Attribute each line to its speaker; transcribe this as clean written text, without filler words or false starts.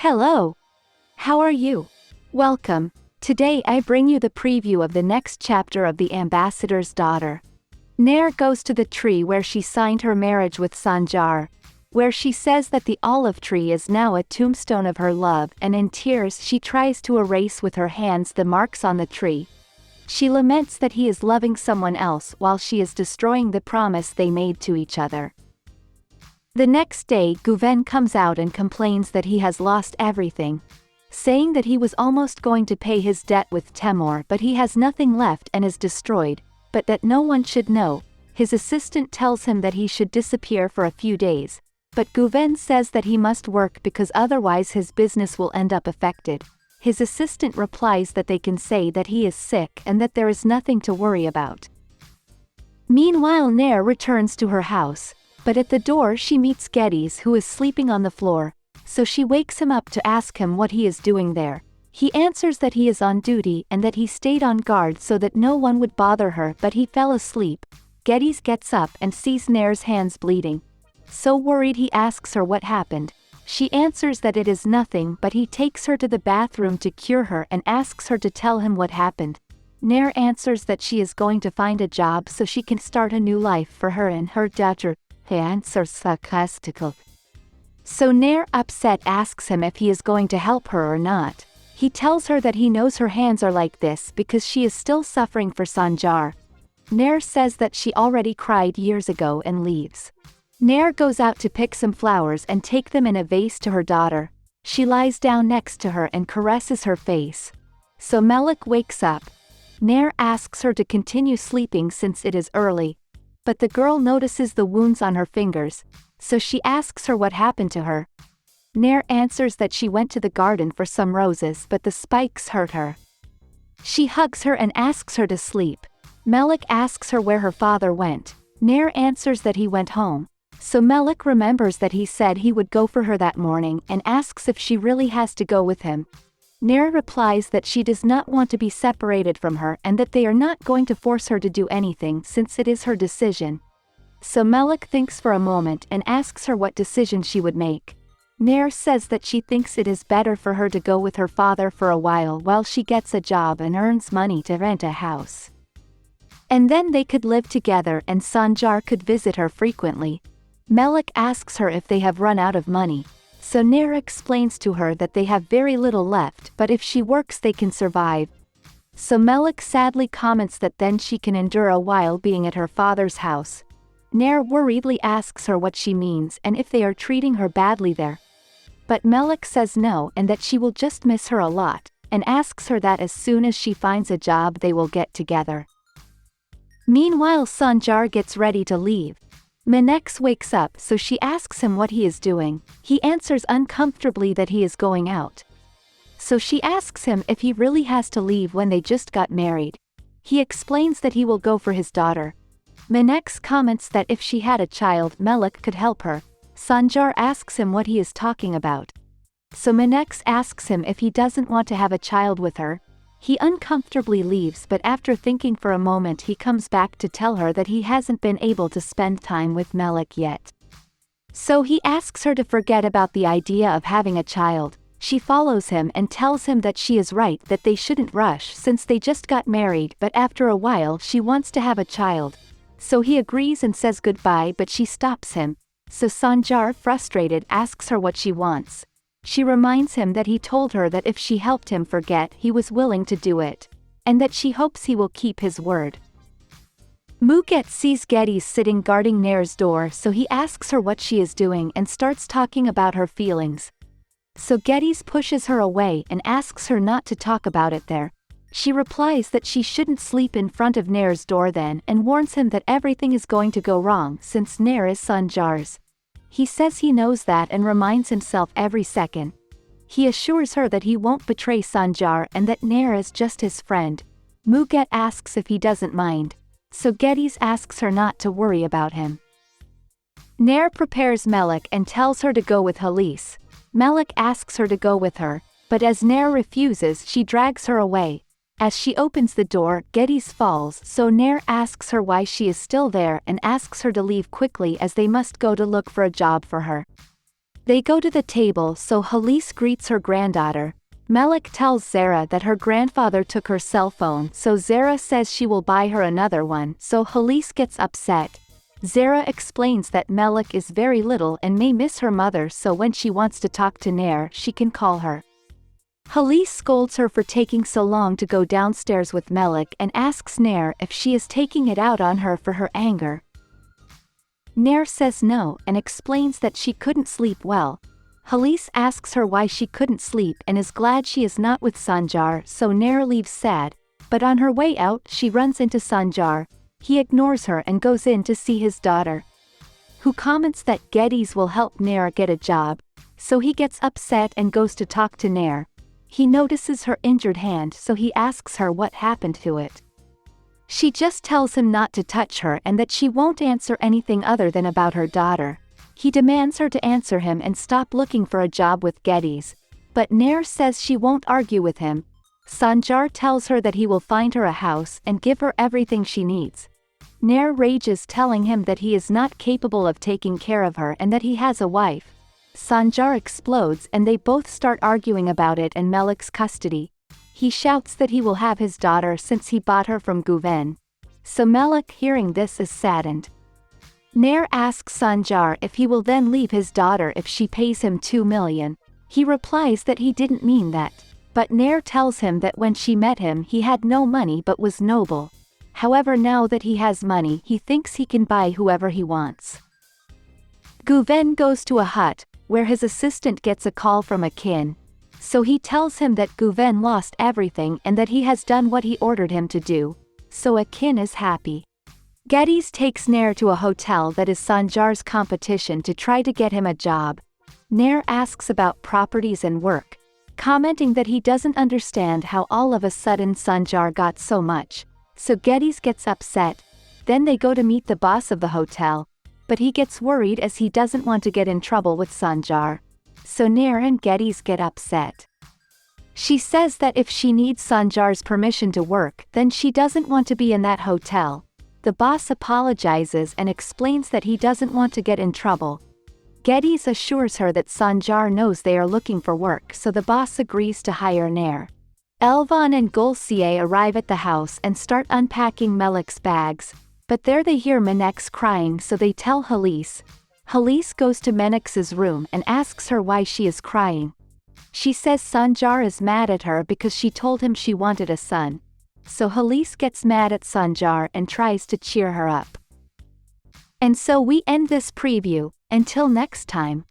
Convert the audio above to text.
Speaker 1: Hello! How are you? Welcome. Today I bring you the preview of the next chapter of The Ambassador's Daughter. Nair goes to the tree where she signed her marriage with Sanjar, where she says that the olive tree is now a tombstone of her love, and in tears she tries to erase with her hands the marks on the tree. She laments that he is loving someone else while she is destroying the promise they made to each other. The next day Guven comes out and complains that he has lost everything, saying that he was almost going to pay his debt with Temur but he has nothing left and is destroyed, but that no one should know. His assistant tells him that he should disappear for a few days, but Guven says that he must work because otherwise his business will end up affected. His assistant replies that they can say that he is sick and that there is nothing to worry about. Meanwhile Nair returns to her house, but at the door she meets Geddes, who is sleeping on the floor, so she wakes him up to ask him what he is doing there. He answers that he is on duty and that he stayed on guard so that no one would bother her, but he fell asleep. Geddes gets up and sees Nair's hands bleeding. So worried he asks her what happened. She answers that it is nothing, but he takes her to the bathroom to cure her and asks her to tell him what happened. Nair answers that she is going to find a job so she can start a new life for her and her daughter. He answers sarcastically. So Nair, upset, asks him if he is going to help her or not. He tells her that he knows her hands are like this because she is still suffering for Sanjar. Nair says that she already cried years ago and leaves. Nair goes out to pick some flowers and take them in a vase to her daughter. She lies down next to her and caresses her face. So Melik wakes up. Nair asks her to continue sleeping since it is early, but the girl notices the wounds on her fingers, so she asks her what happened to her. Nair answers that she went to the garden for some roses but the spikes hurt her. She hugs her and asks her to sleep. Melik asks her where her father went. Nair answers that he went home. So Melik remembers that he said he would go for her that morning and asks if she really has to go with him. Nair replies that she does not want to be separated from her and that they are not going to force her to do anything since it is her decision. So Melik thinks for a moment and asks her what decision she would make. Nair says that she thinks it is better for her to go with her father for a while she gets a job and earns money to rent a house. And then they could live together and Sanjar could visit her frequently. Melik asks her if they have run out of money. So Nair explains to her that they have very little left, but if she works they can survive. So Melik sadly comments that then she can endure a while being at her father's house. Nair worriedly asks her what she means and if they are treating her badly there. But Melik says no and that she will just miss her a lot, and asks her that as soon as she finds a job they will get together. Meanwhile Sanjar gets ready to leave. Menex wakes up so she asks him what he is doing. He answers uncomfortably that he is going out. So she asks him if he really has to leave when they just got married. He explains that he will go for his daughter. Menex comments that if she had a child Melik could help her. Sanjar asks him what he is talking about. So Menex asks him if he doesn't want to have a child with her. He uncomfortably leaves, but after thinking for a moment he comes back to tell her that he hasn't been able to spend time with Melik yet. So he asks her to forget about the idea of having a child. She follows him and tells him that she is right, that they shouldn't rush since they just got married, but after a while she wants to have a child. So he agrees and says goodbye, but she stops him. So Sanjar, frustrated, asks her what she wants. She reminds him that he told her that if she helped him forget he was willing to do it, and that she hopes he will keep his word. Muget sees Geddes sitting guarding Nair's door, so he asks her what she is doing and starts talking about her feelings. So Geddes pushes her away and asks her not to talk about it there. She replies that she shouldn't sleep in front of Nair's door then and warns him that everything is going to go wrong since Nair is Sanjar's. He says he knows that and reminds himself every second. He assures her that he won't betray Sanjar and that Nair is just his friend. Muget asks if he doesn't mind. So Geddes asks her not to worry about him. Nair prepares Melik and tells her to go with Halise. Melik asks her to go with her, but as Nair refuses she drags her away. As she opens the door, Geddes falls, so Nair asks her why she is still there and asks her to leave quickly as they must go to look for a job for her. They go to the table so Halis greets her granddaughter. Melek tells Zara that her grandfather took her cell phone, so Zara says she will buy her another one, so Halis gets upset. Zara explains that Melek is very little and may miss her mother, so when she wants to talk to Nair she can call her. Halis scolds her for taking so long to go downstairs with Melek and asks Nair if she is taking it out on her for her anger. Nair says no and explains that she couldn't sleep well. Halis asks her why she couldn't sleep and is glad she is not with Sanjar, so Nair leaves sad, but on her way out she runs into Sanjar. He ignores her and goes in to see his daughter, who comments that Geddes will help Nair get a job, so he gets upset and goes to talk to Nair. He notices her injured hand, so he asks her what happened to it. She just tells him not to touch her and that she won't answer anything other than about her daughter. He demands her to answer him and stop looking for a job with Geddes, but Nair says she won't argue with him. Sanjar tells her that he will find her a house and give her everything she needs. Nair rages, telling him that he is not capable of taking care of her and that he has a wife. Sanjar explodes and they both start arguing about it and Melek's custody. He shouts that he will have his daughter since he bought her from Guven. So Melek, hearing this, is saddened. Nair asks Sanjar if he will then leave his daughter if she pays him 2 million. He replies that he didn't mean that, but Nair tells him that when she met him he had no money but was noble. However, now that he has money he thinks he can buy whoever he wants. Guven goes to a hut, where his assistant gets a call from Akin. So he tells him that Guven lost everything and that he has done what he ordered him to do, so Akin is happy. Geddes takes Nair to a hotel that is Sanjar's competition to try to get him a job. Nair asks about properties and work, commenting that he doesn't understand how all of a sudden Sanjar got so much, so Geddes gets upset. Then they go to meet the boss of the hotel, but he gets worried as he doesn't want to get in trouble with Sanjar. So Nair and Geddes get upset. She says that if she needs Sanjar's permission to work then she doesn't want to be in that hotel. The boss apologizes and explains that he doesn't want to get in trouble. Geddes assures her that Sanjar knows they are looking for work, so the boss agrees to hire Nair. Elvan and Gulsiye arrive at the house and start unpacking Melek's bags, but there they hear Menex crying, so they tell Halis. Halis goes to Menex's room and asks her why she is crying. She says Sanjar is mad at her because she told him she wanted a son. So Halis gets mad at Sanjar and tries to cheer her up. And so we end this preview. Until next time.